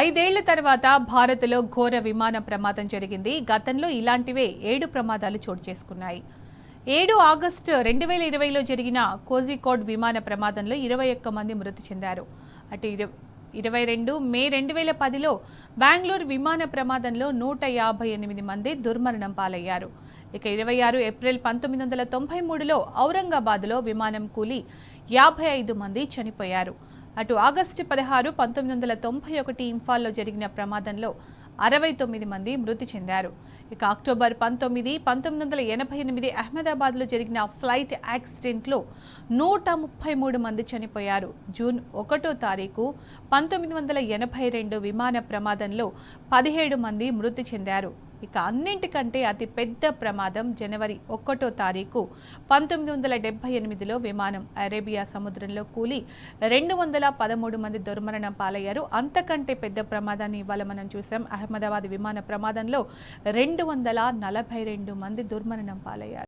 ఐదేళ్ల తర్వాత భారత్లో ఘోర విమాన ప్రమాదం జరిగింది. గతంలో ఇలాంటివే 7 ప్రమాదాలు చోటు చేసుకున్నాయి. 7 ఆగస్టు 2020లో జరిగిన కోజికోడ్ విమాన ప్రమాదంలో 21 మంది మృతి చెందారు. అటు 22 మే 2010లో బెంగళూరు విమాన ప్రమాదంలో 158 మంది దుర్మరణం పాలయ్యారు. ఇక 26 ఏప్రిల్ 1993లో ఔరంగాబాద్లో విమానం కూలి 55 మంది చనిపోయారు. అటు ఆగస్టు 16, 1991 ఇంఫాల్లో జరిగిన ప్రమాదంలో 69 మంది మృతి చెందారు. ఇక అక్టోబర్ 19, 1988 అహ్మదాబాద్లో జరిగిన ఫ్లైట్ యాక్సిడెంట్లో 133 మంది చనిపోయారు. జూన్ 1వ తారీఖు 1982 విమాన ప్రమాదంలో 17 మంది మృతి చెందారు. ఇక అన్నింటికంటే అతి పెద్ద ప్రమాదం జనవరి 1వ తారీఖు 1978లో విమానం అరేబియా సముద్రంలో కూలి 213 మంది దుర్మరణం పాలయ్యారు. అంతకంటే పెద్ద ప్రమాదాన్ని ఇవాళ మనం చూసాం. అహ్మదాబాద్ విమాన ప్రమాదంలో 242 మంది దుర్మరణం పాలయ్యారు.